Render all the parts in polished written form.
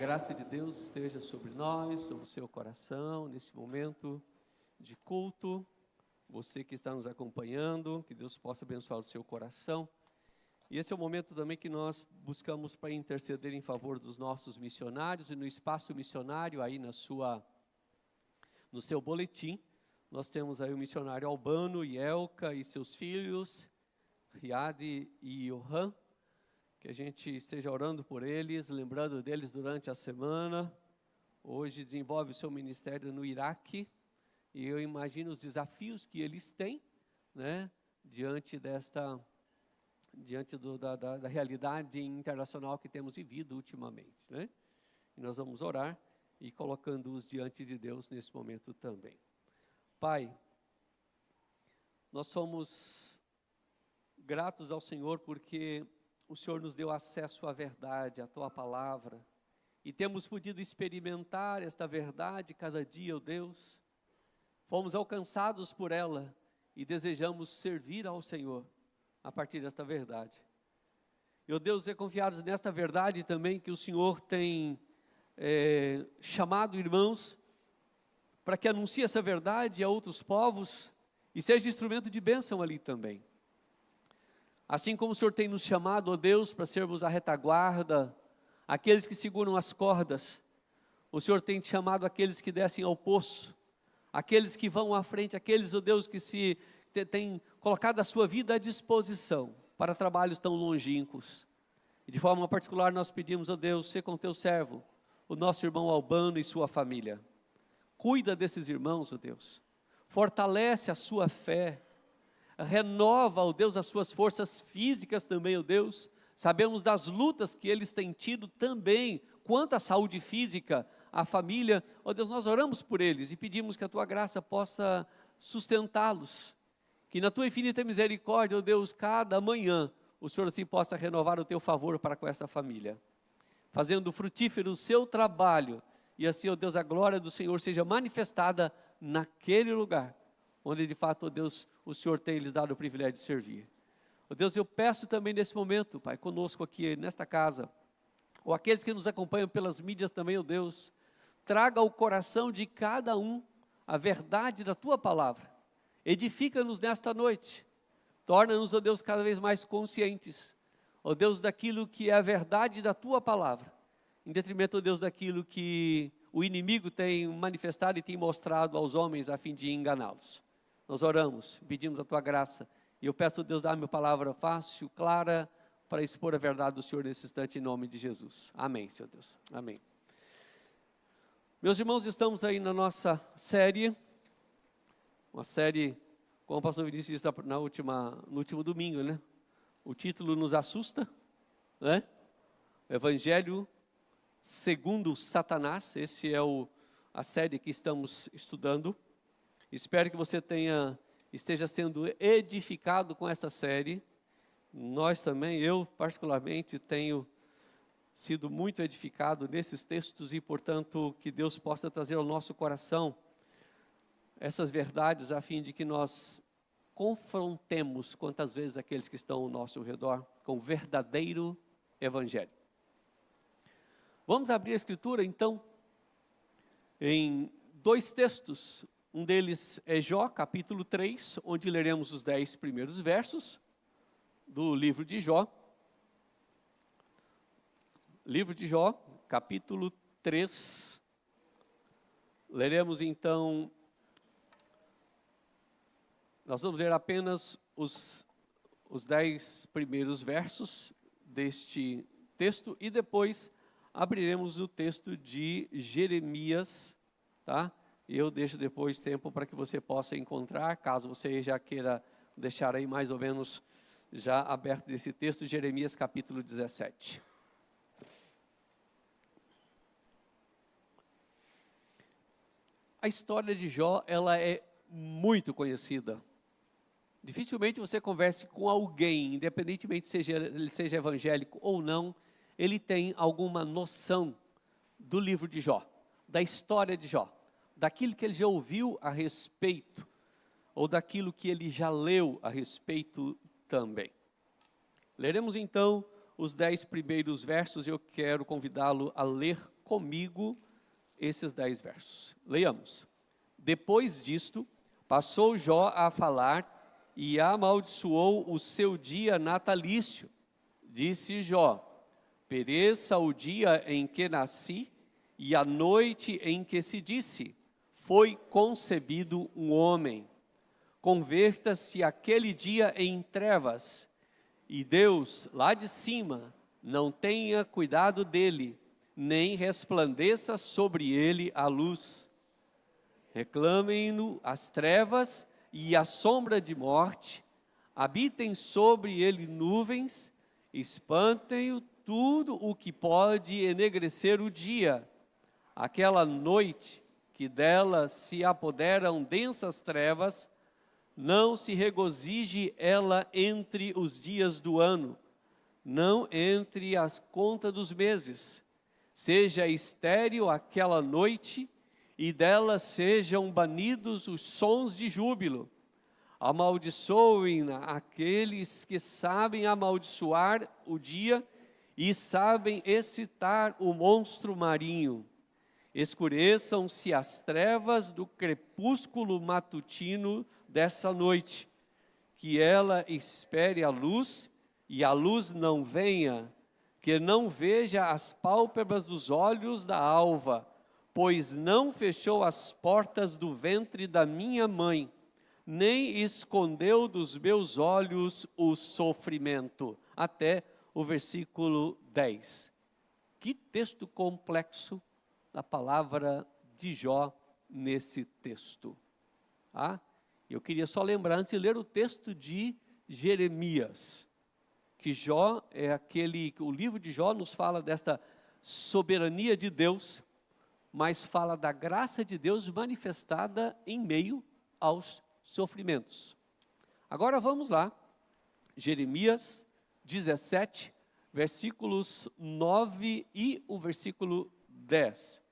graça de Deus esteja sobre nós, sobre o seu coração, nesse momento de culto. Você que está nos acompanhando, que Deus possa abençoar o seu coração. E esse é o momento também que nós buscamos para interceder em favor dos nossos missionários. E no espaço missionário, aí no seu boletim, nós temos aí o missionário Albano, Yelka e seus filhos, Riad e Johan. Que a gente esteja orando por eles, lembrando deles durante a semana. Hoje desenvolve o seu ministério no Iraque, e eu imagino os desafios que eles têm, né, diante da realidade internacional que temos vivido ultimamente, né? E nós vamos orar e colocando-os diante de Deus nesse momento também. Pai, nós somos gratos ao Senhor porque o Senhor nos deu acesso à verdade, à Tua palavra, e temos podido experimentar esta verdade cada dia, ó Deus. Fomos alcançados por ela e desejamos servir ao Senhor a partir desta verdade. E, ó Deus, é confiados nesta verdade também que o Senhor tem chamado irmãos para que anuncie essa verdade a outros povos e seja instrumento de bênção ali também. Assim como o Senhor tem nos chamado, ó Deus, para sermos a retaguarda, aqueles que seguram as cordas, o Senhor tem te chamado aqueles que descem ao poço, aqueles que vão à frente, aqueles, ó Deus, que têm colocado a sua vida à disposição para trabalhos tão longínquos. E de forma particular nós pedimos, ó Deus, ser com teu servo, o nosso irmão Albano e sua família. Cuida desses irmãos, ó Deus, fortalece a sua fé, renova, ó Deus, as suas forças físicas também, ó Deus. Sabemos das lutas que eles têm tido também, quanto à saúde física, a família, ó Deus, nós oramos por eles e pedimos que a Tua graça possa sustentá-los, que na Tua infinita misericórdia, ó Deus, cada manhã, o Senhor assim possa renovar o Teu favor para com essa família, fazendo frutífero o seu trabalho, e assim, ó Deus, a glória do Senhor seja manifestada naquele lugar, onde de fato, ó Deus, o Senhor tem lhes dado o privilégio de servir. Ó Deus, eu peço também nesse momento, Pai, conosco aqui nesta casa, ou aqueles que nos acompanham pelas mídias também, ó Deus, traga ao coração de cada um a verdade da Tua palavra, edifica-nos nesta noite, torna-nos, ó Deus, cada vez mais conscientes, ó Deus, daquilo que é a verdade da Tua palavra, em detrimento, ó Deus, daquilo que o inimigo tem manifestado e tem mostrado aos homens a fim de enganá-los. Nós oramos, pedimos a Tua graça, e eu peço a Deus dar-me uma palavra fácil, clara, para expor a verdade do Senhor nesse instante, em nome de Jesus. Amém, Senhor Deus. Amém. Meus irmãos, estamos aí na nossa série, uma série, como o pastor Vinícius disse no último domingo, né? O título nos assusta, né? Evangelho segundo Satanás. Esse é a série que estamos estudando. Espero que você esteja sendo edificado com essa série. Nós também, eu particularmente, tenho sido muito edificado nesses textos e, portanto, que Deus possa trazer ao nosso coração essas verdades a fim de que nós confrontemos quantas vezes aqueles que estão ao nosso redor com o verdadeiro Evangelho. Vamos abrir a Escritura, então, em dois textos. Um deles é Jó, capítulo 3, onde leremos os 10 primeiros versos do livro de Jó. Livro de Jó, capítulo 3. Leremos então, nós vamos ler apenas os 10 primeiros versos deste texto e depois abriremos o texto de Jeremias, tá? E eu deixo depois tempo para que você possa encontrar, caso você já queira deixar aí mais ou menos já aberto desse texto, Jeremias capítulo 17. A história de Jó, ela é muito conhecida. Dificilmente você converse com alguém, independentemente se ele seja evangélico ou não, ele tem alguma noção do livro de Jó, da história de Jó, daquilo que ele já ouviu a respeito, ou daquilo que ele já leu a respeito também. Leremos então os 10 primeiros versos e eu quero convidá-lo a ler comigo esses 10 versos. Leiamos. Depois disto, passou Jó a falar e amaldiçoou o seu dia natalício. Disse Jó: pereça o dia em que nasci e a noite em que se disse, foi concebido um homem. Converta-se aquele dia em trevas, e Deus, lá de cima, não tenha cuidado dele, nem resplandeça sobre ele a luz. Reclamem-no as trevas e a sombra de morte, habitem sobre ele nuvens, espantem-o tudo o que pode enegrecer o dia. Aquela noite que dela se apoderam densas trevas, não se regozije ela entre os dias do ano, não entre as contas dos meses. Seja estéril aquela noite, e dela sejam banidos os sons de júbilo. Amaldiçoem-na aqueles que sabem amaldiçoar o dia e sabem excitar o monstro marinho. Escureçam-se as trevas do crepúsculo matutino dessa noite, que ela espere a luz e a luz não venha, que não veja as pálpebras dos olhos da alva, pois não fechou as portas do ventre da minha mãe, nem escondeu dos meus olhos o sofrimento. Até o versículo 10. Que texto complexo da palavra de Jó nesse texto. Eu queria só lembrar, antes de ler o texto de Jeremias, que Jó é o livro de Jó nos fala desta soberania de Deus, mas fala da graça de Deus manifestada em meio aos sofrimentos. Agora vamos lá, Jeremias 17, versículos 9 e o versículo 10.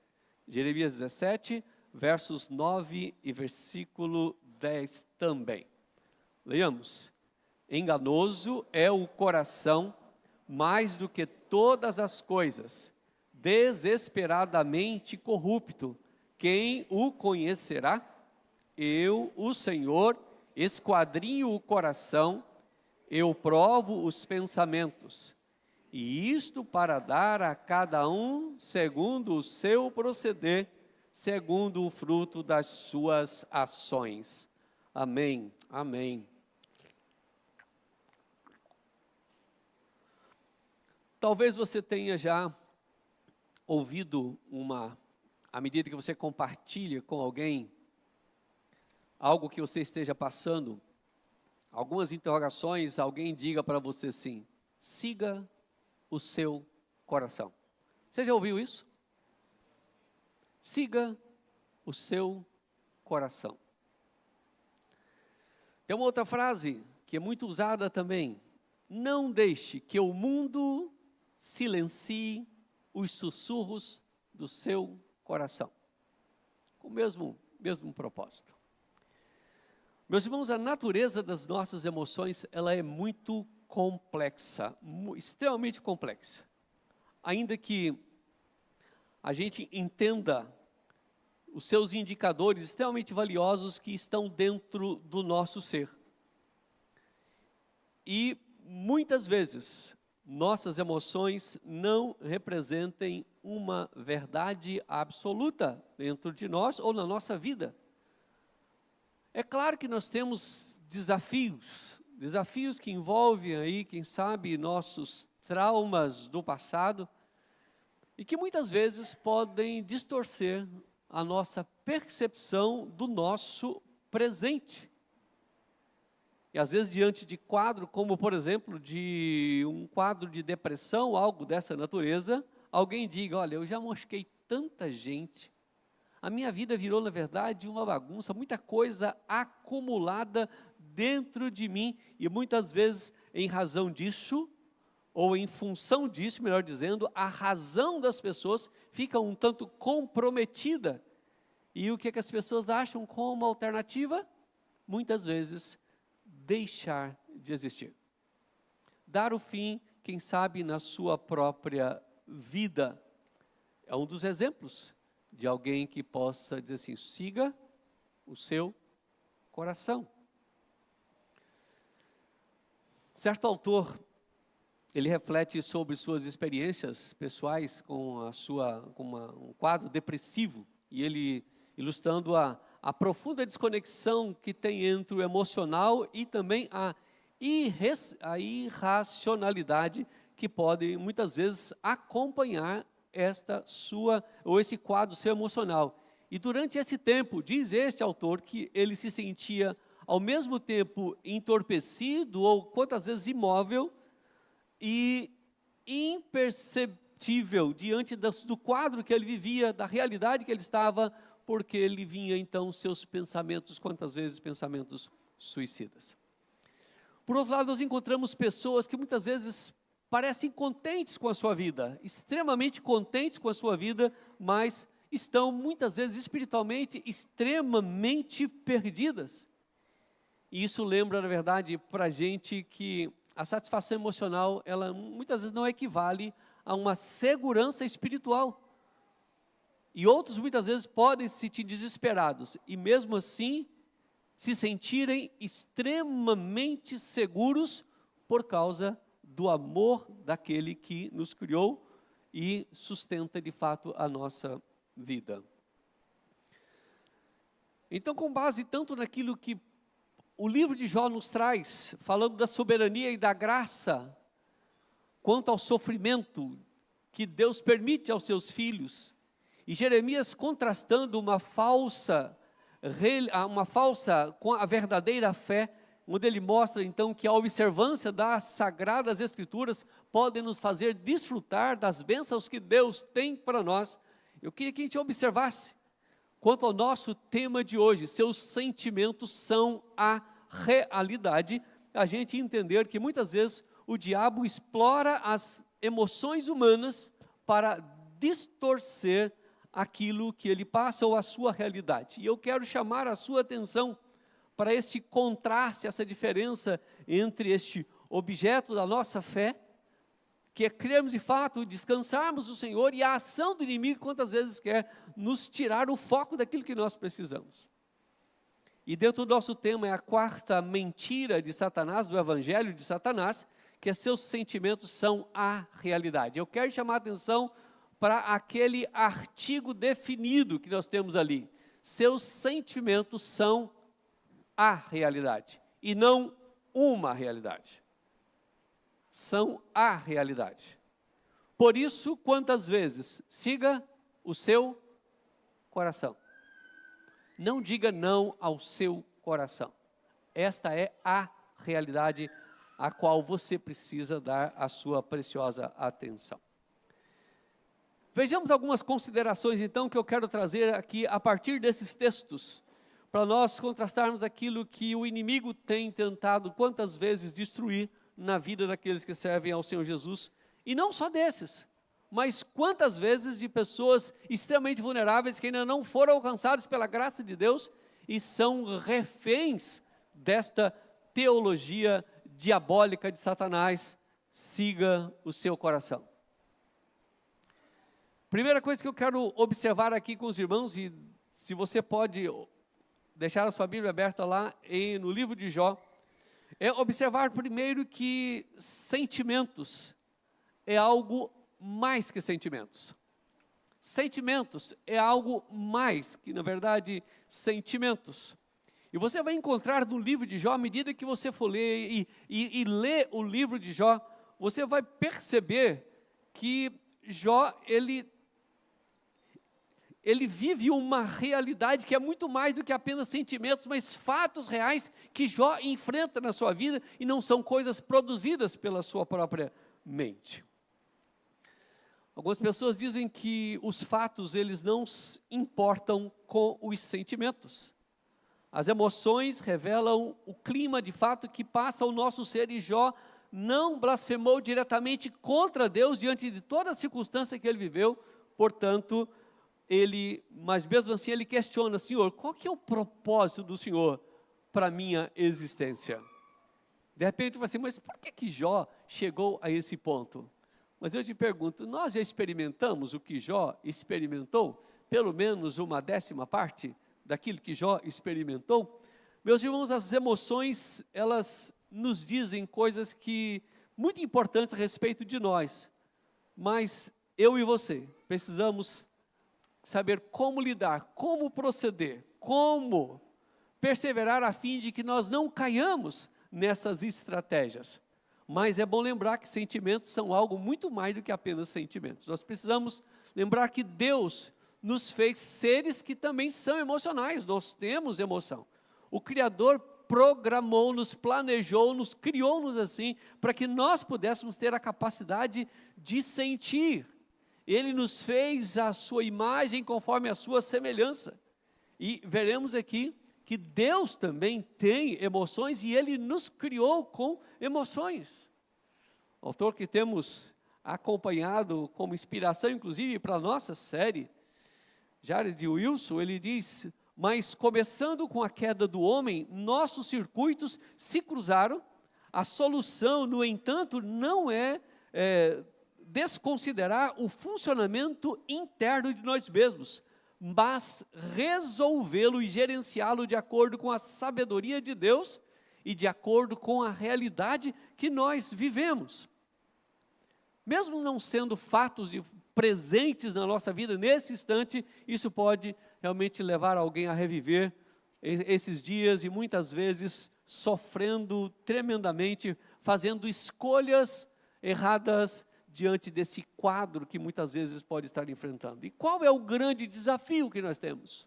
Jeremias 17, versos 9 e versículo 10 também. Leiamos. Enganoso é o coração mais do que todas as coisas, desesperadamente corrupto. Quem o conhecerá? Eu, o Senhor, esquadrinho o coração, eu provo os pensamentos, e isto para dar a cada um segundo o seu proceder, segundo o fruto das suas ações. Amém, amém. Talvez você tenha já ouvido à medida que você compartilha com alguém, algo que você esteja passando, algumas interrogações, alguém diga para você assim: siga o seu coração. Você já ouviu isso? Siga o seu coração. Tem uma outra frase que é muito usada também: não deixe que o mundo silencie os sussurros do seu coração. Com o mesmo propósito. Meus irmãos, a natureza das nossas emoções, ela é muito complexa, extremamente complexa. Ainda que a gente entenda os seus indicadores extremamente valiosos que estão dentro do nosso ser. E muitas vezes nossas emoções não representem uma verdade absoluta dentro de nós ou na nossa vida. É claro que nós temos desafios que envolvem aí, quem sabe, nossos traumas do passado, e que muitas vezes podem distorcer a nossa percepção do nosso presente. E às vezes diante de quadro, como por exemplo, de um quadro de depressão, algo dessa natureza, alguém diga: olha, eu já machuquei tanta gente, a minha vida virou na verdade uma bagunça, muita coisa acumulada dentro de mim, e muitas vezes em razão disso, ou em função disso, melhor dizendo, a razão das pessoas fica um tanto comprometida. E o que as pessoas acham como alternativa? Muitas vezes, deixar de existir. Dar o fim, quem sabe, na sua própria vida. é um dos exemplos de alguém que possa dizer assim, siga o seu coração. Certo autor, ele reflete sobre suas experiências pessoais com um quadro depressivo, e ele ilustrando a profunda desconexão que tem entre o emocional e também a irracionalidade que pode muitas vezes acompanhar esse quadro seu emocional. E durante esse tempo, diz este autor, que ele se sentia ao mesmo tempo entorpecido ou quantas vezes imóvel e imperceptível diante do quadro que ele vivia, da realidade que ele estava, porque ele vinha então seus pensamentos, quantas vezes pensamentos suicidas. Por outro lado, nós encontramos pessoas que muitas vezes parecem contentes com a sua vida, extremamente contentes com a sua vida, mas estão muitas vezes espiritualmente extremamente perdidas. E isso lembra, na verdade, para a gente que a satisfação emocional, ela muitas vezes não equivale a uma segurança espiritual. E outros muitas vezes podem se sentir desesperados e mesmo assim se sentirem extremamente seguros por causa do amor daquele que nos criou e sustenta de fato a nossa vida. Então, com base tanto naquilo que o livro de Jó nos traz, falando da soberania e da graça, quanto ao sofrimento que Deus permite aos seus filhos, e Jeremias contrastando uma falsa com a verdadeira fé, onde ele mostra então que a observância das sagradas escrituras pode nos fazer desfrutar das bênçãos que Deus tem para nós. Eu queria que a gente observasse, quanto ao nosso tema de hoje, seus sentimentos são a realidade, a gente entender que muitas vezes o diabo explora as emoções humanas para distorcer aquilo que ele passa ou a sua realidade. E eu quero chamar a sua atenção para esse contraste, essa diferença entre este objeto da nossa fé, que é crermos de fato, descansarmos no Senhor, e a ação do inimigo, quantas vezes quer nos tirar o foco daquilo que nós precisamos. E dentro do nosso tema é a quarta mentira de Satanás, do evangelho de Satanás, que seus sentimentos são a realidade. Eu quero chamar a atenção para aquele artigo definido que nós temos ali. Seus sentimentos são a realidade, e não uma realidade. São a realidade. Por isso, quantas vezes, siga o seu coração. Não diga não ao seu coração. Esta é a realidade a qual você precisa dar a sua preciosa atenção. Vejamos algumas considerações então que eu quero trazer aqui a partir desses textos, para nós contrastarmos aquilo que o inimigo tem tentado quantas vezes destruir na vida daqueles que servem ao Senhor Jesus, e não só desses, mas quantas vezes de pessoas extremamente vulneráveis que ainda não foram alcançadas pela graça de Deus e são reféns desta teologia diabólica de Satanás. Siga o seu coração. Primeira coisa que eu quero observar aqui com os irmãos, e se você pode deixar a sua Bíblia aberta lá no livro de Jó, é observar primeiro que sentimentos é algo mais que sentimentos. Sentimentos é algo mais que, na verdade, sentimentos. E você vai encontrar no livro de Jó, à medida que você for ler e ler o livro de Jó, você vai perceber que Jó, ele vive uma realidade que é muito mais do que apenas sentimentos, mas fatos reais que Jó enfrenta na sua vida e não são coisas produzidas pela sua própria mente. Algumas pessoas dizem que os fatos, eles não se importam com os sentimentos. As emoções revelam o clima de fato que passa o nosso ser, e Jó não blasfemou diretamente contra Deus diante de toda a circunstância que ele viveu, portanto, mas mesmo assim ele questiona: Senhor, qual que é o propósito do Senhor para a minha existência? De repente ele fala assim: mas por que Jó chegou a esse ponto? Mas eu te pergunto, nós já experimentamos o que Jó experimentou? Pelo menos uma 10ª parte daquilo que Jó experimentou? Meus irmãos, as emoções, elas nos dizem coisas muito importantes a respeito de nós. Mas eu e você precisamos saber como lidar, como proceder, como perseverar a fim de que nós não caiamos nessas estratégias. Mas é bom lembrar que sentimentos são algo muito mais do que apenas sentimentos. Nós precisamos lembrar que Deus nos fez seres que também são emocionais, nós temos emoção. O Criador programou-nos, planejou-nos, criou-nos assim, para que nós pudéssemos ter a capacidade de sentir. Ele nos fez a sua imagem conforme a sua semelhança. E veremos aqui que Deus também tem emoções e Ele nos criou com emoções. O autor que temos acompanhado como inspiração, inclusive, para a nossa série, Jared Wilson, ele diz: mas começando com a queda do homem, nossos circuitos se cruzaram. A solução, no entanto, não é desconsiderar o funcionamento interno de nós mesmos, mas resolvê-lo e gerenciá-lo de acordo com a sabedoria de Deus e de acordo com a realidade que nós vivemos. Mesmo não sendo fatos presentes na nossa vida nesse instante, isso pode realmente levar alguém a reviver esses dias e muitas vezes sofrendo tremendamente, fazendo escolhas erradas diante desse quadro que muitas vezes pode estar enfrentando. E qual é o grande desafio que nós temos?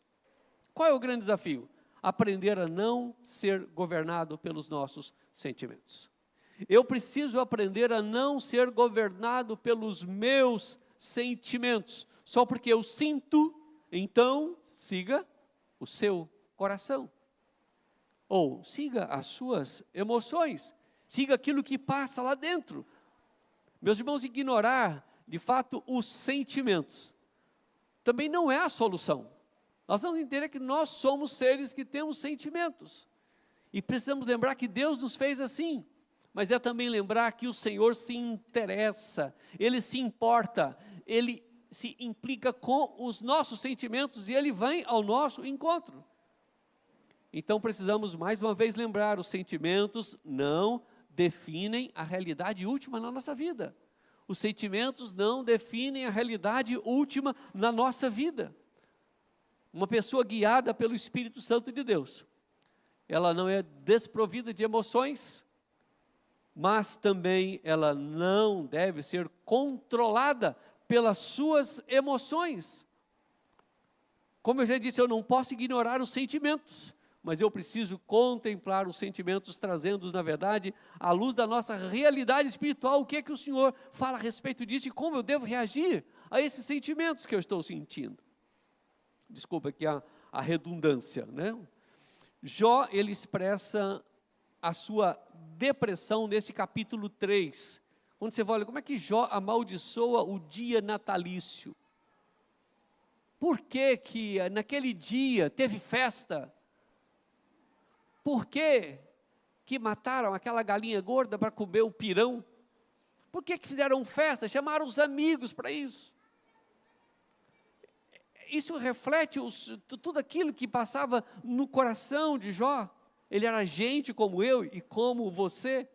Qual é o grande desafio? Aprender a não ser governado pelos nossos sentimentos. Eu preciso aprender a não ser governado pelos meus sentimentos. Só porque eu sinto, então siga o seu coração. Ou siga as suas emoções. Siga aquilo que passa lá dentro. Meus irmãos, ignorar, de fato, os sentimentos também não é a solução. Nós vamos entender que nós somos seres que temos sentimentos. E precisamos lembrar que Deus nos fez assim. Mas é também lembrar que o Senhor se interessa, Ele se importa, Ele se implica com os nossos sentimentos e Ele vem ao nosso encontro. Então precisamos mais uma vez lembrar, os sentimentos não definem a realidade última na nossa vida. Os sentimentos não definem a realidade última na nossa vida. Uma pessoa guiada pelo Espírito Santo de Deus, ela não é desprovida de emoções, mas também ela não deve ser controlada pelas suas emoções. Como eu já disse, eu não posso ignorar os sentimentos, mas eu preciso contemplar os sentimentos, trazendo-os, na verdade, à luz da nossa realidade espiritual. O que é que o Senhor fala a respeito disso e como eu devo reagir a esses sentimentos que eu estou sentindo? Desculpa aqui a redundância, né? Jó, ele expressa a sua depressão nesse capítulo 3, quando você olha como é que Jó amaldiçoa o dia natalício. Por que que naquele dia teve festa? Por que que mataram aquela galinha gorda para comer o pirão? Por que que fizeram festa? Chamaram os amigos para isso. Isso reflete tudo aquilo que passava no coração de Jó. Ele era gente como eu e como você.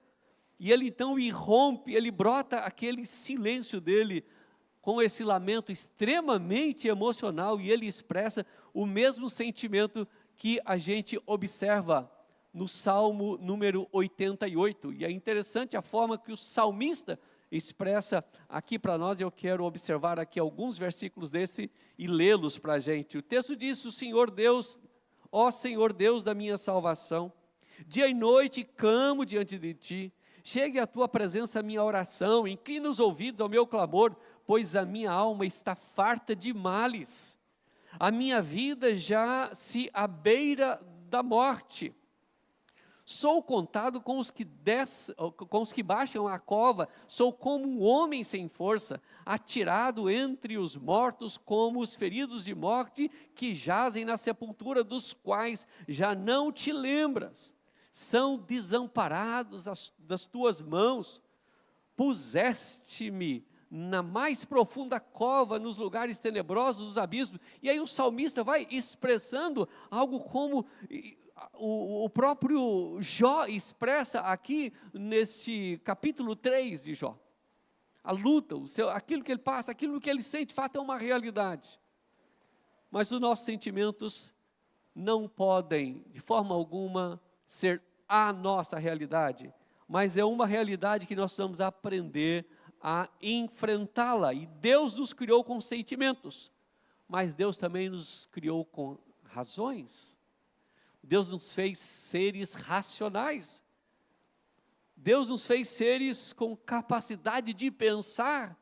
E ele então irrompe, ele brota aquele silêncio dele com esse lamento extremamente emocional, e ele expressa o mesmo sentimento que a gente observa no Salmo número 88, e é interessante a forma que o salmista expressa aqui para nós. Eu quero observar aqui alguns versículos desse e lê-los para a gente. O texto diz: o Senhor Deus, ó Senhor Deus da minha salvação, dia e noite clamo diante de Ti, chegue à Tua presença a minha oração, inclina os ouvidos ao meu clamor, pois a minha alma está farta de males, a minha vida já se à beira da morte. Sou contado com os que baixam a cova, sou como um homem sem força, atirado entre os mortos, como os feridos de morte que jazem na sepultura, dos quais já não te lembras. São desamparados das tuas mãos, puseste-me na mais profunda cova, nos lugares tenebrosos, dos abismos. E aí o salmista vai expressando algo como o próprio Jó expressa aqui neste capítulo 3 de Jó. A luta, aquilo que ele passa, aquilo que ele sente, de fato é uma realidade. Mas os nossos sentimentos não podem, de forma alguma, ser a nossa realidade, mas é uma realidade que nós precisamos aprender a enfrentá-la. E Deus nos criou com sentimentos, mas Deus também nos criou com razões. Deus nos fez seres racionais. Deus nos fez seres com capacidade de pensar,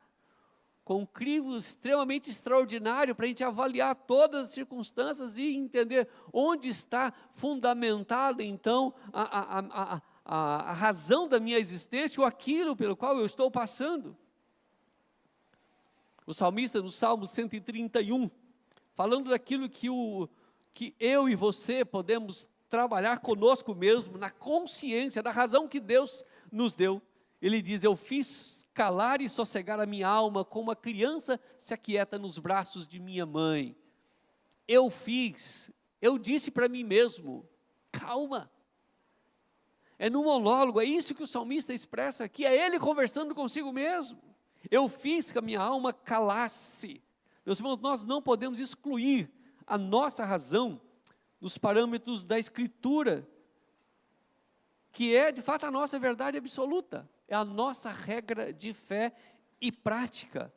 com um crivo extremamente extraordinário para a gente avaliar todas as circunstâncias e entender onde está fundamentada então a razão da minha existência ou aquilo pelo qual eu estou passando. O salmista no Salmo 131, falando daquilo que eu e você podemos trabalhar conosco mesmo, na consciência da razão que Deus nos deu. Ele diz: eu fiz calar e sossegar a minha alma, como uma criança se aquieta nos braços de minha mãe. Eu disse para mim mesmo, calma. É no monólogo, é isso que o salmista expressa aqui, é ele conversando consigo mesmo. Eu fiz que a minha alma calasse. Meus irmãos, nós não podemos excluir a nossa razão nos parâmetros da Escritura, que é de fato a nossa verdade absoluta, é a nossa regra de fé e prática.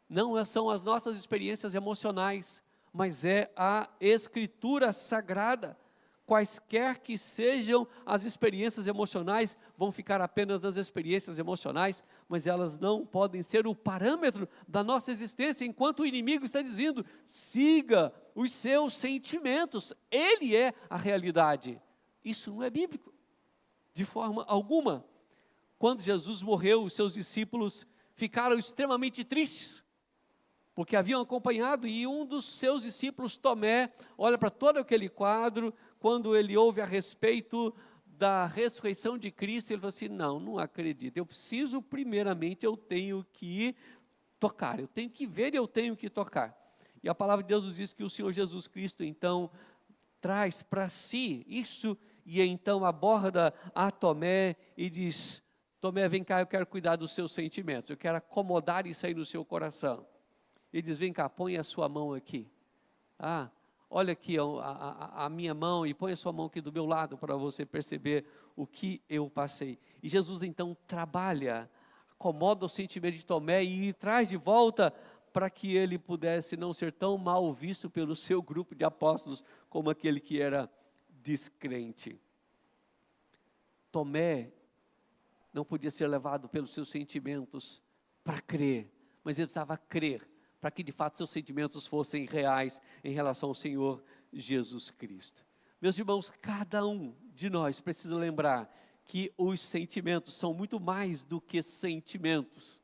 Não são as nossas experiências emocionais, mas é a Escritura Sagrada. Quaisquer que sejam as experiências emocionais, vão ficar apenas nas experiências emocionais, mas elas não podem ser o parâmetro da nossa existência, enquanto o inimigo está dizendo: siga os seus sentimentos, ele é a realidade. Isso não é bíblico, de forma alguma. Quando Jesus morreu, os seus discípulos ficaram extremamente tristes, porque haviam acompanhado, e um dos seus discípulos, Tomé, olha para todo aquele quadro. Quando ele ouve a respeito da ressurreição de Cristo, ele falou assim: não acredito, eu preciso primeiramente, eu tenho que tocar, eu tenho que ver e eu tenho que tocar. E a palavra de Deus nos diz que o Senhor Jesus Cristo então traz para si isso, e então aborda a Tomé e diz: Tomé, vem cá, eu quero cuidar dos seus sentimentos, eu quero acomodar isso aí no seu coração. Ele diz: vem cá, põe a sua mão aqui. Olha aqui a minha mão, e põe a sua mão aqui do meu lado para você perceber o que eu passei. E Jesus então trabalha, acomoda o sentimento de Tomé e traz de volta para que ele pudesse não ser tão mal visto pelo seu grupo de apóstolos como aquele que era descrente. Tomé não podia ser levado pelos seus sentimentos para crer, mas ele precisava crer para que de fato seus sentimentos fossem reais em relação ao Senhor Jesus Cristo. Meus irmãos, cada um de nós precisa lembrar que os sentimentos são muito mais do que sentimentos.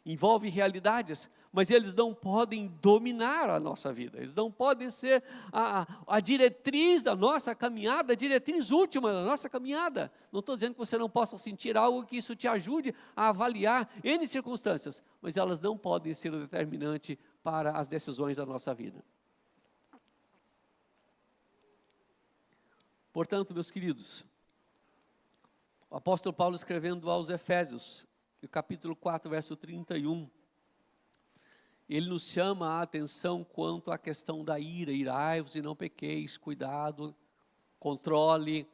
Envolvem realidades, mas eles não podem dominar a nossa vida, eles não podem ser a diretriz da nossa caminhada, a diretriz última da nossa caminhada. Não estou dizendo que você não possa sentir algo que isso te ajude a avaliar N circunstâncias, mas elas não podem ser o determinante para as decisões da nossa vida. Portanto, meus queridos, o apóstolo Paulo, escrevendo aos Efésios, no capítulo 4, verso 31, ele nos chama a atenção quanto à questão da ira: irai-vos e não pequeis, cuidado, controle.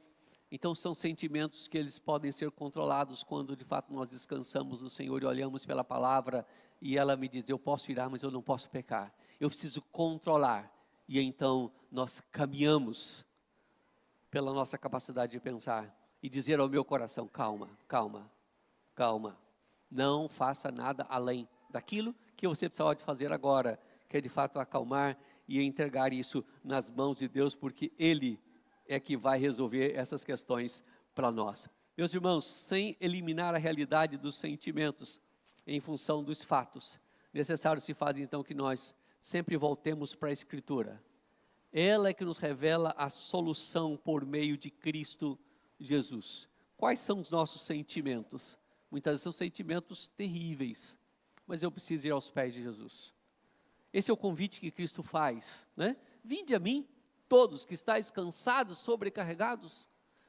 Então são sentimentos que eles podem ser controlados quando de fato nós descansamos no Senhor e olhamos pela palavra, e ela me diz: eu posso irar, mas eu não posso pecar, eu preciso controlar. E então nós caminhamos pela nossa capacidade de pensar e dizer ao meu coração: calma, calma, calma, não faça nada além daquilo que você pode fazer agora, que é de fato acalmar e entregar isso nas mãos de Deus, porque Ele é que vai resolver essas questões para nós. Meus irmãos, sem eliminar a realidade dos sentimentos em função dos fatos, necessário se faz então que nós sempre voltemos para a Escritura. Ela é que nos revela a solução por meio de Cristo Jesus. Quais são os nossos sentimentos? Muitas vezes são sentimentos terríveis, mas eu preciso ir aos pés de Jesus. Esse é o convite que Cristo faz, né? Vinde a mim, todos que estáis cansados, sobrecarregados.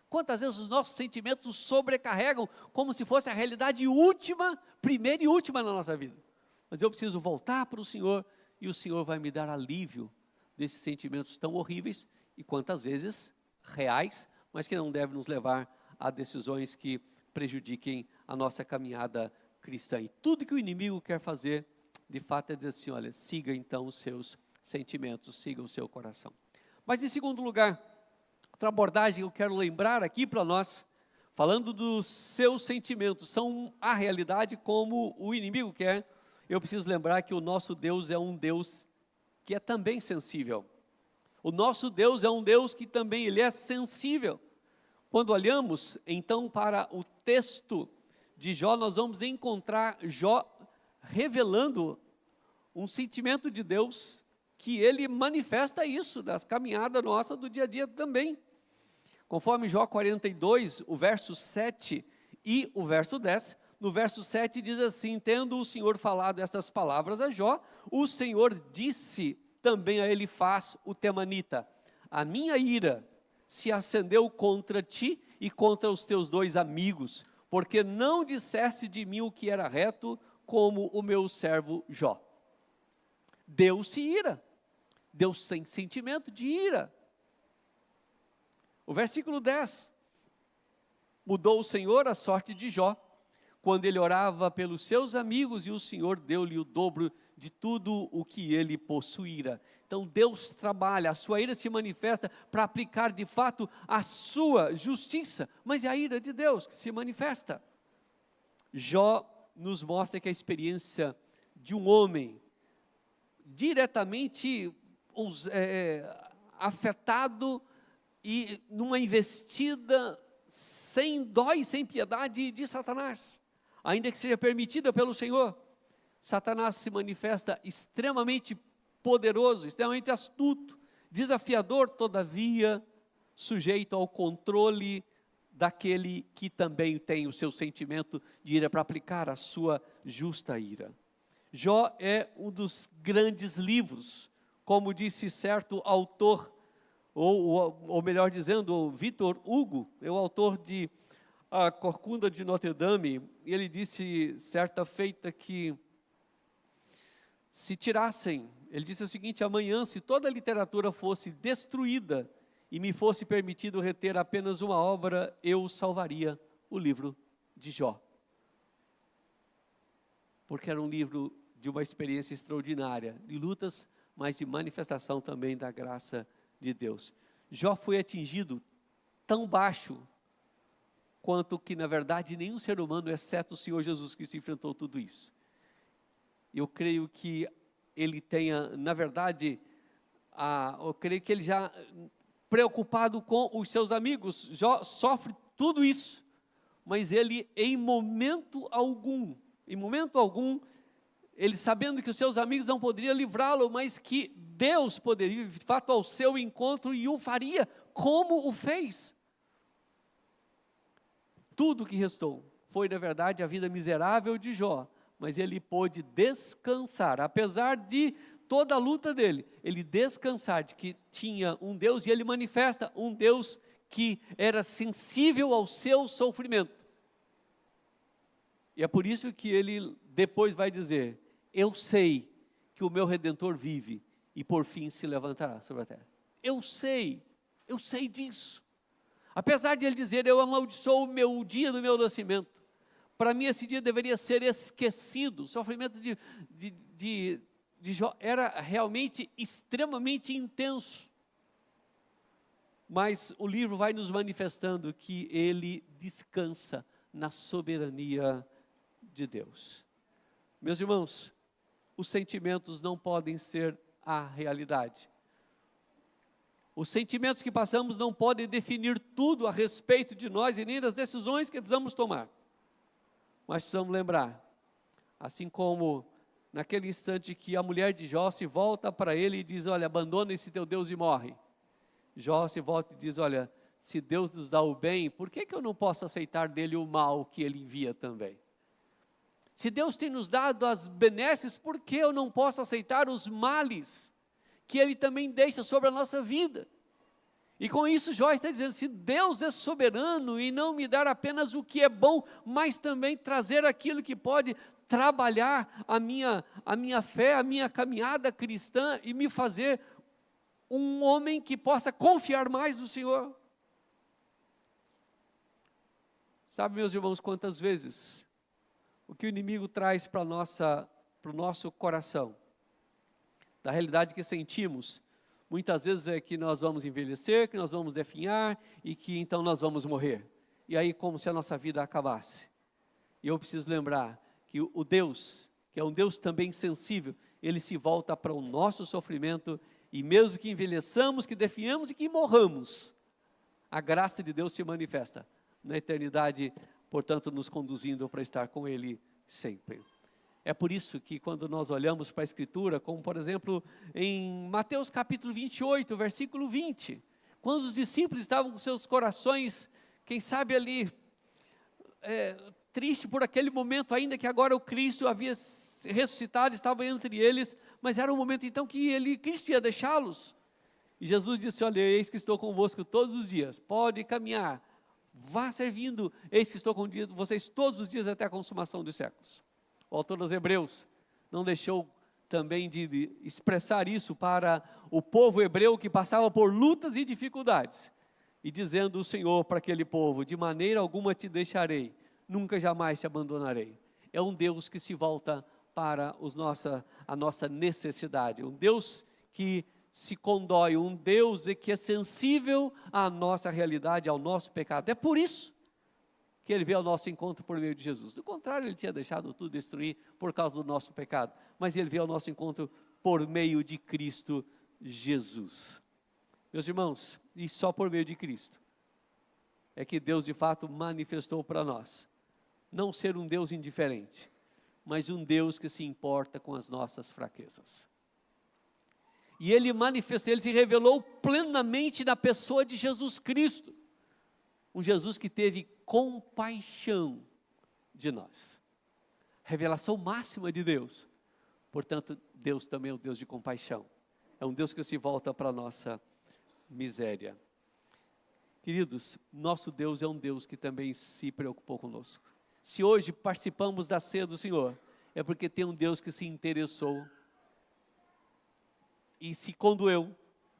Quantas vezes os nossos sentimentos sobrecarregam, como se fosse a realidade última, primeira e última na nossa vida. Mas eu preciso voltar para o Senhor, e o Senhor vai me dar alívio desses sentimentos tão horríveis, e quantas vezes reais, mas que não devem nos levar a decisões que prejudiquem a nossa caminhada cristã. E tudo que o inimigo quer fazer, de fato, é dizer assim, olha, siga então os seus sentimentos, siga o seu coração. Mas em segundo lugar, outra abordagem que eu quero lembrar aqui para nós, falando dos seus sentimentos, são a realidade como o inimigo quer. Eu preciso lembrar que o nosso Deus é um Deus que é também sensível. O nosso Deus é um Deus que também ele é sensível. Quando olhamos então para o texto de Jó, nós vamos encontrar Jó revelando um sentimento de Deus que ele manifesta isso, da caminhada nossa do dia a dia também. Conforme Jó 42, o verso 7 e o verso 10, no verso 7 diz assim, tendo o Senhor falado estas palavras a Jó, o Senhor disse também a Elifaz, o temanita, a minha ira se acendeu contra ti e contra os teus dois amigos, porque não disseste de mim o que era reto, como o meu servo Jó. Deus se ira, Deus tem sentimento de ira. O versículo 10, mudou o Senhor a sorte de Jó, quando ele orava pelos seus amigos, e o Senhor deu-lhe o dobro de tudo o que ele possuíra. Então Deus trabalha, a sua ira se manifesta para aplicar de fato a sua justiça, mas é a ira de Deus que se manifesta. Jó nos mostra que a experiência de um homem diretamente afetado e numa investida sem dó e sem piedade de Satanás, ainda que seja permitida pelo Senhor. Satanás se manifesta extremamente poderoso, extremamente astuto, desafiador, todavia sujeito ao controle daquele que também tem o seu sentimento de ira para aplicar a sua justa ira. Jó é um dos grandes livros, como disse certo autor, ou melhor dizendo, o Victor Hugo, é o autor de A Corcunda de Notre Dame. Ele disse certa feita que se tirassem, ele disse o seguinte, amanhã se toda a literatura fosse destruída e me fosse permitido reter apenas uma obra, eu salvaria o livro de Jó. Porque era um livro de uma experiência extraordinária, de lutas, mas de manifestação também da graça de Deus. Jó foi atingido tão baixo, quanto que na verdade nenhum ser humano, exceto o Senhor Jesus Cristo, enfrentou tudo isso. Eu creio que ele tenha, na verdade, eu creio que ele já preocupado com os seus amigos, Jó sofre tudo isso, mas ele em momento algum, ele sabendo que os seus amigos não poderiam livrá-lo, mas que Deus poderia, de fato, ao seu encontro e o faria, como o fez. Tudo que restou foi, na verdade, a vida miserável de Jó, mas ele pôde descansar, apesar de toda a luta dele, ele descansar de que tinha um Deus, e ele manifesta um Deus que era sensível ao seu sofrimento. E é por isso que ele depois vai dizer, eu sei que o meu Redentor vive e por fim se levantará sobre a terra. Eu sei disso. Apesar de ele dizer, eu amaldiçoo o dia do meu nascimento, para mim esse dia deveria ser esquecido. O sofrimento de Jó era realmente extremamente intenso. Mas o livro vai nos manifestando que ele descansa na soberania de Deus. Meus irmãos, os sentimentos não podem ser a realidade. Os sentimentos que passamos não podem definir tudo a respeito de nós e nem das decisões que precisamos tomar. Mas precisamos lembrar, assim como naquele instante que a mulher de Jó se volta para ele e diz, olha, abandona esse teu Deus e morre. Jó se volta e diz, olha, se Deus nos dá o bem, por que eu não posso aceitar dele o mal que ele envia também? Se Deus tem nos dado as benesses, por que eu não posso aceitar os males que Ele também deixa sobre a nossa vida? E com isso Jó está dizendo, se Deus é soberano e não me dar apenas o que é bom, mas também trazer aquilo que pode trabalhar a minha fé, a minha caminhada cristã e me fazer um homem que possa confiar mais no Senhor. Sabe, meus irmãos, quantas vezes o que o inimigo traz para o nosso coração, da realidade que sentimos, muitas vezes é que nós vamos envelhecer, que nós vamos definhar e que então nós vamos morrer. E aí como se a nossa vida acabasse. E eu preciso lembrar que o Deus, que é um Deus também sensível, Ele se volta para o nosso sofrimento e mesmo que envelheçamos, que definhamos e que morramos, a graça de Deus se manifesta na eternidade, portanto nos conduzindo para estar com Ele sempre. É por isso que quando nós olhamos para a Escritura, como por exemplo em Mateus capítulo 28, versículo 20, quando os discípulos estavam com seus corações, quem sabe ali, triste por aquele momento, ainda que agora o Cristo havia ressuscitado, estava entre eles, mas era um momento então que Cristo ia deixá-los. E Jesus disse, olha, eis que estou convosco todos os dias, pode caminhar, vá servindo, eis que estou com vocês todos os dias até a consumação dos séculos. O autor dos Hebreus não deixou também de expressar isso para o povo hebreu que passava por lutas e dificuldades, e dizendo o Senhor para aquele povo, de maneira alguma te deixarei, nunca jamais te abandonarei. É um Deus que se volta para a nossa necessidade, um Deus que se condói, um Deus que é sensível à nossa realidade, ao nosso pecado. É por isso que Ele veio ao nosso encontro por meio de Jesus. Do contrário, Ele tinha deixado tudo destruir por causa do nosso pecado, mas Ele veio ao nosso encontro por meio de Cristo Jesus. Meus irmãos, e só por meio de Cristo é que Deus de fato manifestou para nós, não ser um Deus indiferente, mas um Deus que se importa com as nossas fraquezas. E Ele manifestou, Ele se revelou plenamente na pessoa de Jesus Cristo, um Jesus que teve compaixão de nós, revelação máxima de Deus. Portanto, Deus também é um Deus de compaixão, é um Deus que se volta para a nossa miséria. Queridos, nosso Deus é um Deus que também se preocupou conosco. Se hoje participamos da ceia do Senhor, é porque tem um Deus que se interessou e se condoeu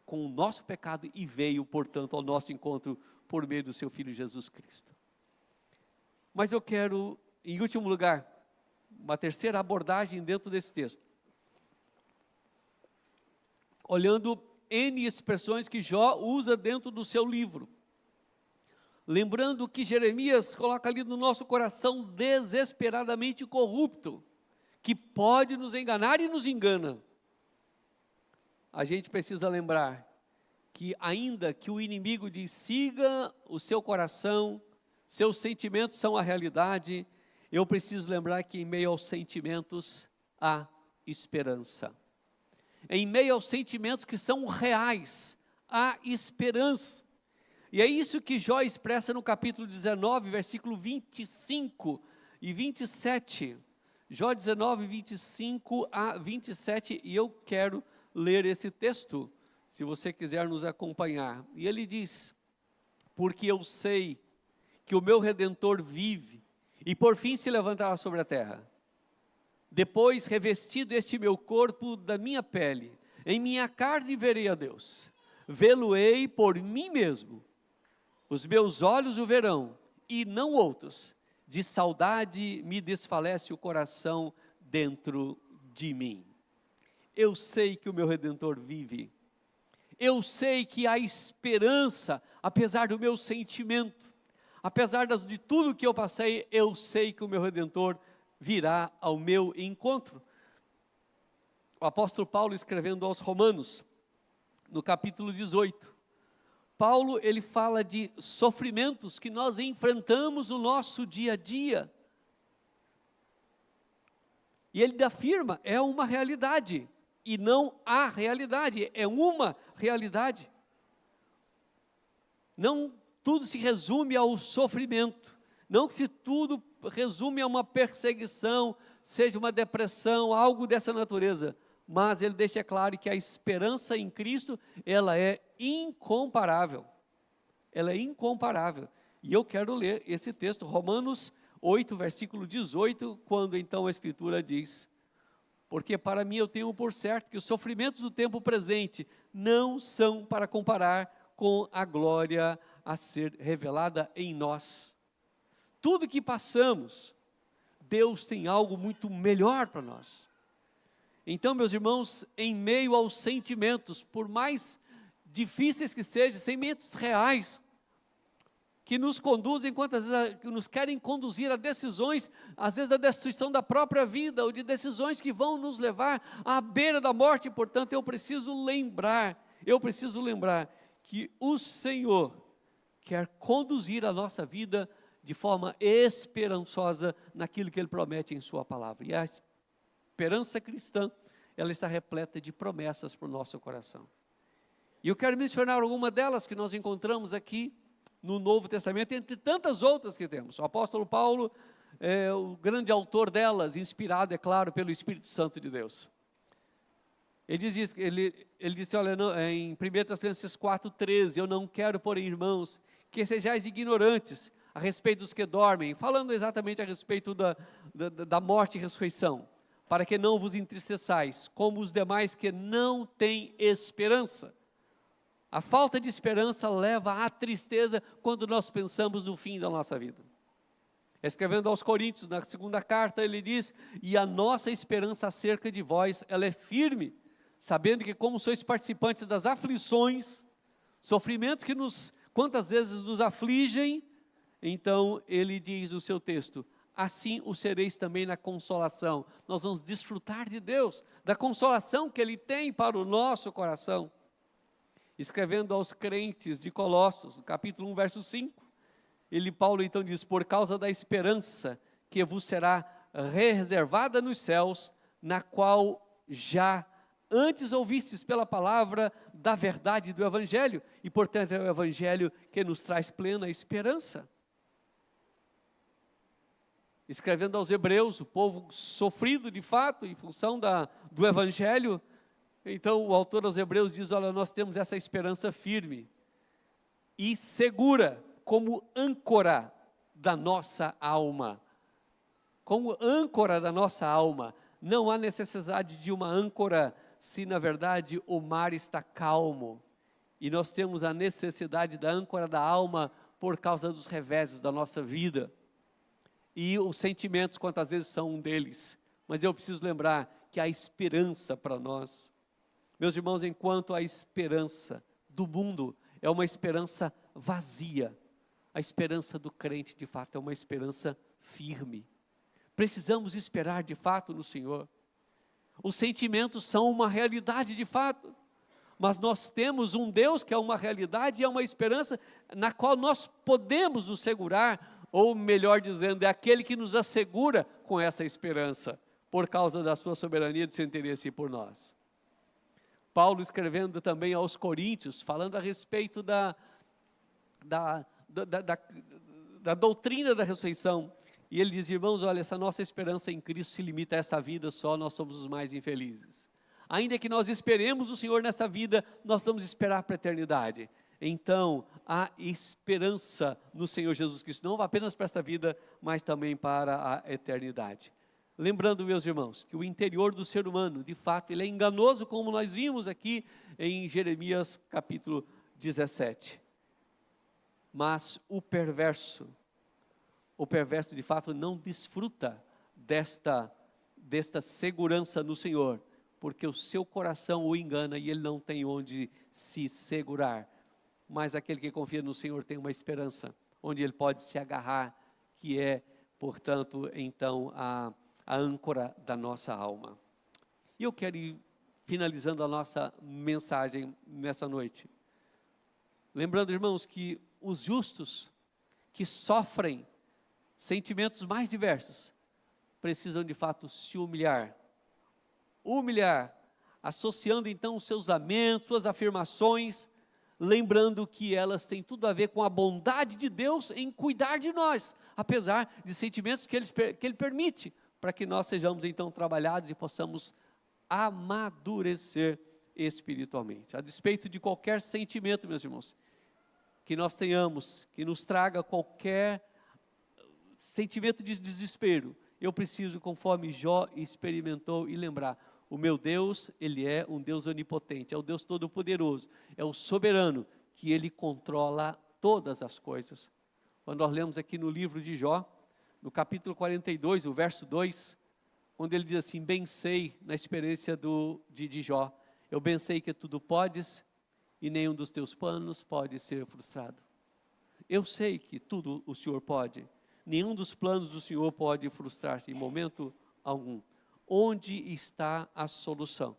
com o nosso pecado e veio, portanto, ao nosso encontro por meio do seu Filho Jesus Cristo. Mas eu quero, em último lugar, uma terceira abordagem dentro desse texto, olhando N expressões que Jó usa dentro do seu livro, lembrando que Jeremias coloca ali no nosso coração desesperadamente corrupto, que pode nos enganar e nos engana. A gente precisa lembrar que ainda que o inimigo diz, siga o seu coração, seus sentimentos são a realidade, eu preciso lembrar que em meio aos sentimentos há esperança. Em meio aos sentimentos que são reais, há esperança. E é isso que Jó expressa no capítulo 19, versículo 25 e 27. Jó 19, 25 a 27, e eu quero ler esse texto, se você quiser nos acompanhar. E ele diz, porque eu sei que o meu Redentor vive, e por fim se levantará sobre a terra. Depois, revestido este meu corpo da minha pele, em minha carne verei a Deus. Vê-lo-ei por mim mesmo. Os meus olhos o verão, e não outros. De saudade me desfalece o coração dentro de mim. Eu sei que o meu Redentor vive. Eu sei que há esperança, apesar do meu sentimento. Apesar de tudo que eu passei, eu sei que o meu Redentor virá ao meu encontro. O apóstolo Paulo, escrevendo aos Romanos, no capítulo 18, Paulo, ele fala de sofrimentos que nós enfrentamos no nosso dia a dia. E ele afirma, é uma realidade, e não a realidade, é uma realidade. Não tudo se resume ao sofrimento, não que se tudo resume a uma perseguição, seja uma depressão, algo dessa natureza, mas ele deixa claro que a esperança em Cristo, ela é incomparável. Ela é incomparável. E eu quero ler esse texto, Romanos 8, versículo 18, quando então a Escritura diz: porque para mim eu tenho por certo que os sofrimentos do tempo presente não são para comparar com a glória a ser revelada em nós. Tudo que passamos, Deus tem algo muito melhor para nós. Então, meus irmãos, em meio aos sentimentos, por mais difíceis que sejam, sentimentos reais, que nos conduzem, quantas vezes que nos querem conduzir a decisões, às vezes da destruição da própria vida, ou de decisões que vão nos levar à beira da morte. Portanto, eu preciso lembrar que o Senhor quer conduzir a nossa vida de forma esperançosa naquilo que Ele promete em sua palavra. E a esperança cristã, ela está repleta de promessas para o nosso coração. E eu quero mencionar alguma delas que nós encontramos aqui no Novo Testamento, entre tantas outras que temos. O apóstolo Paulo é o grande autor delas, inspirado, é claro, pelo Espírito Santo de Deus. Ele disse, olha, em 1 Tessalonicenses 4,13, eu não quero, porém, irmãos, que sejais ignorantes a respeito dos que dormem, falando exatamente a respeito da morte e ressurreição, para que não vos entristeçais, como os demais que não têm esperança. A falta de esperança leva à tristeza quando nós pensamos no fim da nossa vida. Escrevendo aos Coríntios, na segunda carta, ele diz: e a nossa esperança acerca de vós, ela é firme, sabendo que como sois participantes das aflições, sofrimentos que quantas vezes nos afligem, então ele diz no seu texto, assim o sereis também na consolação. Nós vamos desfrutar de Deus, da consolação que Ele tem para o nosso coração. Escrevendo aos crentes de Colossos, no capítulo 1, verso 5, Paulo então diz, por causa da esperança que vos será reservada nos céus, na qual já antes ouvistes pela palavra da verdade do Evangelho, e portanto é o Evangelho que nos traz plena esperança. Escrevendo aos Hebreus, o povo sofrido de fato, em função do Evangelho, então o autor aos Hebreus diz, olha, nós temos essa esperança firme e segura, como âncora da nossa alma. Como âncora da nossa alma. Não há necessidade de uma âncora se na verdade o mar está calmo. E nós temos a necessidade da âncora da alma por causa dos reveses da nossa vida. E os sentimentos, quantas vezes são um deles. Mas eu preciso lembrar que há esperança para nós. Meus irmãos, enquanto a esperança do mundo é uma esperança vazia, a esperança do crente, de fato, é uma esperança firme. Precisamos esperar, de fato, no Senhor. Os sentimentos são uma realidade, de fato, mas nós temos um Deus que é uma realidade e é uma esperança na qual nós podemos nos segurar, ou melhor dizendo, é aquele que nos assegura com essa esperança, por causa da sua soberania e do seu interesse por nós. Paulo escrevendo também aos Coríntios, falando a respeito da doutrina da ressurreição, e ele diz, irmãos, olha, essa nossa esperança em Cristo se limita a essa vida só, nós somos os mais infelizes. Ainda que nós esperemos o Senhor nessa vida, nós vamos esperar para a eternidade. Então, há esperança no Senhor Jesus Cristo, não apenas para essa vida, mas também para a eternidade. Lembrando, meus irmãos, que o interior do ser humano, de fato, ele é enganoso, como nós vimos aqui em Jeremias capítulo 17. Mas o perverso de fato não desfruta desta segurança no Senhor, porque o seu coração o engana e ele não tem onde se segurar. Mas aquele que confia no Senhor tem uma esperança, onde ele pode se agarrar, que é, portanto, então, a âncora da nossa alma. E eu quero ir finalizando a nossa mensagem nessa noite. Lembrando, irmãos, que os justos que sofrem sentimentos mais diversos, precisam de fato se humilhar, associando então os seus lamentos, suas afirmações, lembrando que elas têm tudo a ver com a bondade de Deus em cuidar de nós, apesar de sentimentos que Ele permite, para que nós sejamos então trabalhados e possamos amadurecer espiritualmente. A despeito de qualquer sentimento, meus irmãos, que nós tenhamos, que nos traga qualquer sentimento de desespero, eu preciso, conforme Jó experimentou, e lembrar, o meu Deus, Ele é um Deus onipotente, é o Deus todo-poderoso, é o soberano, que Ele controla todas as coisas. Quando nós lemos aqui no livro de Jó, no capítulo 42, o verso 2, quando ele diz assim, bem sei, na experiência de Jó, eu bem sei que tudo podes, e nenhum dos teus planos pode ser frustrado. Eu sei que tudo o Senhor pode, nenhum dos planos do Senhor pode frustrar-se em momento algum. Onde está a solução?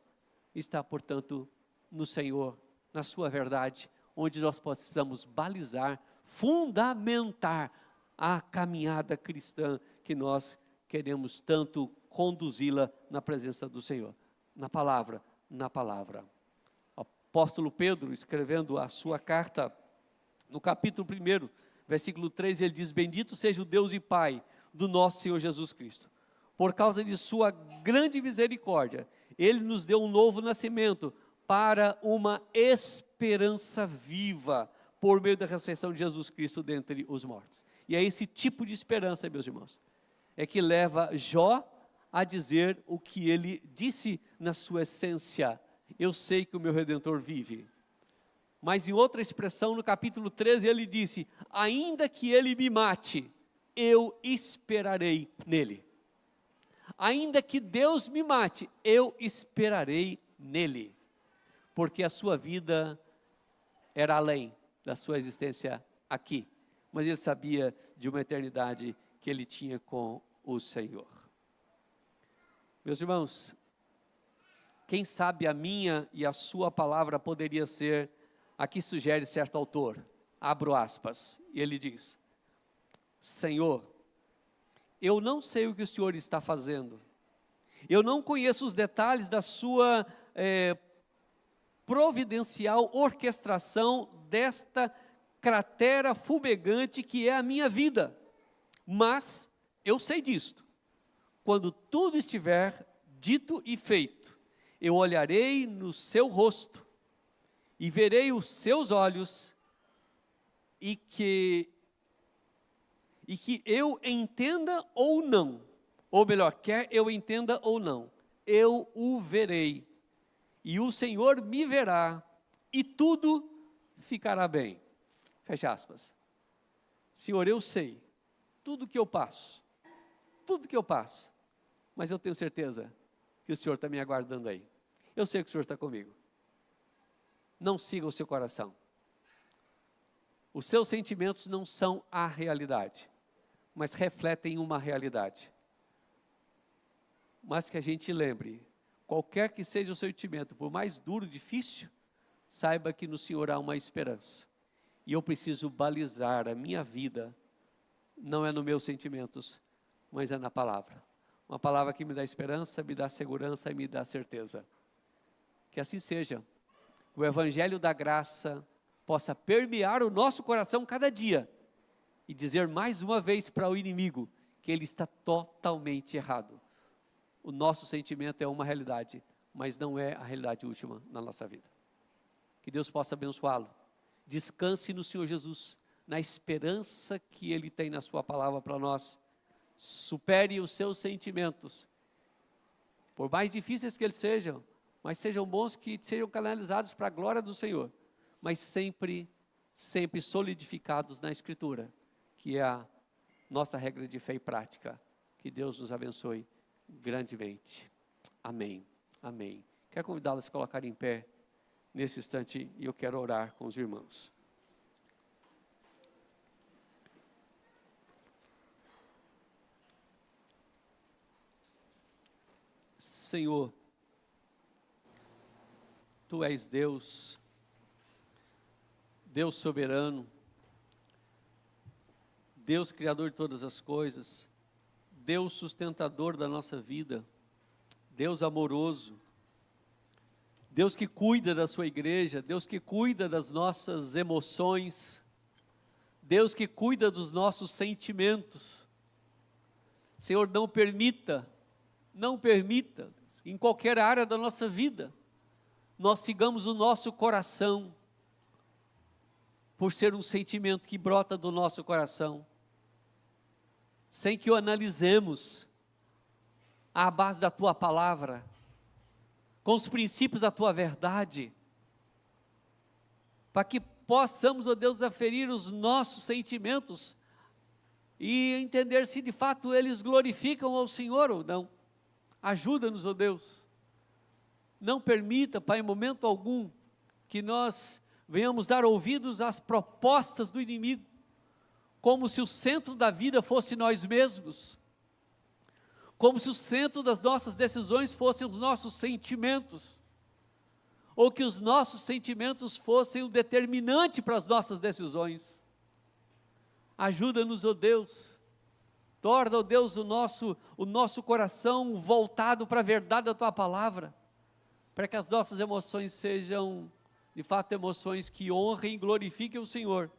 Está, portanto, no Senhor, na sua verdade, onde nós possamos balizar, fundamentar a caminhada cristã que nós queremos tanto conduzi-la na presença do Senhor, na palavra. O apóstolo Pedro, escrevendo a sua carta, no capítulo 1, versículo 3, ele diz, bendito seja o Deus e Pai do nosso Senhor Jesus Cristo. Por causa de sua grande misericórdia, Ele nos deu um novo nascimento para uma esperança viva, por meio da ressurreição de Jesus Cristo dentre os mortos. E é esse tipo de esperança, meus irmãos, é que leva Jó a dizer o que ele disse na sua essência, eu sei que o meu Redentor vive. Mas em outra expressão, no capítulo 13, ele disse, ainda que ele me mate, eu esperarei nele. Ainda que Deus me mate, eu esperarei nele, porque a sua vida era além da sua existência aqui, mas ele sabia de uma eternidade que ele tinha com o Senhor. Meus irmãos, quem sabe a minha e a sua palavra poderia ser, aqui sugere certo autor, abro aspas, e ele diz, Senhor, eu não sei o que o Senhor está fazendo, eu não conheço os detalhes da sua providencial orquestração desta cratera fumegante que é a minha vida, mas eu sei disto, quando tudo estiver dito e feito, eu olharei no seu rosto, e verei os seus olhos, e que eu entenda ou não, ou melhor, quer eu entenda ou não, eu o verei, e o Senhor me verá, e tudo ficará bem. Fecha aspas. Senhor, eu sei, tudo que eu passo, mas eu tenho certeza que o Senhor está me aguardando aí. Eu sei que o Senhor está comigo. Não siga o seu coração. Os seus sentimentos não são a realidade, mas refletem uma realidade. Mas que a gente lembre, qualquer que seja o seu sentimento, por mais duro, difícil, saiba que no Senhor há uma esperança. E eu preciso balizar a minha vida, não é nos meus sentimentos, mas é na palavra. Uma palavra que me dá esperança, me dá segurança e me dá certeza. Que assim seja. O Evangelho da graça possa permear o nosso coração cada dia e dizer mais uma vez para o inimigo que ele está totalmente errado. O nosso sentimento é uma realidade, mas não é a realidade última na nossa vida. Que Deus possa abençoá-lo. Descanse no Senhor Jesus, na esperança que Ele tem na sua palavra para nós. Supere os seus sentimentos, por mais difíceis que eles sejam, mas sejam bons, que sejam canalizados para a glória do Senhor, mas sempre solidificados na Escritura, que é a nossa regra de fé e prática. Que Deus nos abençoe grandemente. Amém. Amém. Quero convidá-los a se colocarem em pé nesse instante e eu quero orar com os irmãos. Senhor, Tu és Deus, Deus soberano, Deus criador de todas as coisas, Deus sustentador da nossa vida, Deus amoroso, Deus que cuida da sua igreja, Deus que cuida das nossas emoções, Deus que cuida dos nossos sentimentos. Senhor, não permita, em qualquer área da nossa vida, nós sigamos o nosso coração, por ser um sentimento que brota do nosso coração, sem que o analisemos à base da Tua palavra, com os princípios da Tua verdade, para que possamos, ó Deus, aferir os nossos sentimentos e entender se de fato eles glorificam ao Senhor ou não. Ajuda-nos, ó Deus. Não permita, Pai, em momento algum, que nós venhamos dar ouvidos às propostas do inimigo, como se o centro da vida fosse nós mesmos, como se o centro das nossas decisões fossem os nossos sentimentos, ou que os nossos sentimentos fossem o determinante para as nossas decisões. Ajuda-nos, ó Deus, torna, ó Deus, o nosso coração voltado para a verdade da Tua palavra, para que as nossas emoções sejam, de fato, emoções que honrem e glorifiquem o Senhor.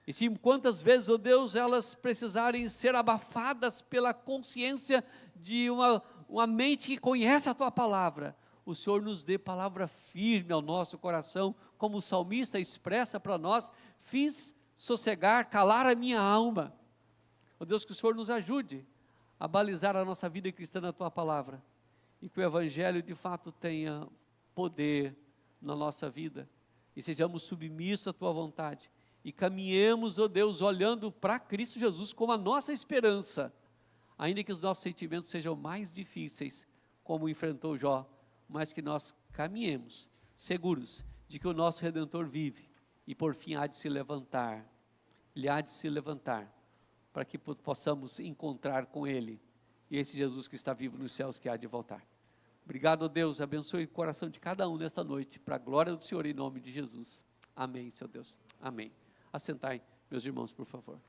E se quantas vezes, ó Deus, elas precisarem ser abafadas pela consciência de uma mente que conhece a Tua palavra, o Senhor nos dê palavra firme ao nosso coração, como o salmista expressa para nós: fiz sossegar, calar a minha alma. Ó Deus, que o Senhor nos ajude a balizar a nossa vida cristã na Tua palavra, e que o Evangelho de fato tenha poder na nossa vida, e sejamos submissos à Tua vontade, e caminhemos, ó Deus, olhando para Cristo Jesus como a nossa esperança, ainda que os nossos sentimentos sejam mais difíceis, como enfrentou Jó, mas que nós caminhemos seguros de que o nosso Redentor vive, e por fim há de se levantar, Ele há de se levantar, para que possamos encontrar com Ele, e esse Jesus que está vivo nos céus, que há de voltar. Obrigado, Deus, abençoe o coração de cada um nesta noite, para a glória do Senhor, em nome de Jesus. Amém, Senhor Deus, amém. Assentai, meus irmãos, por favor.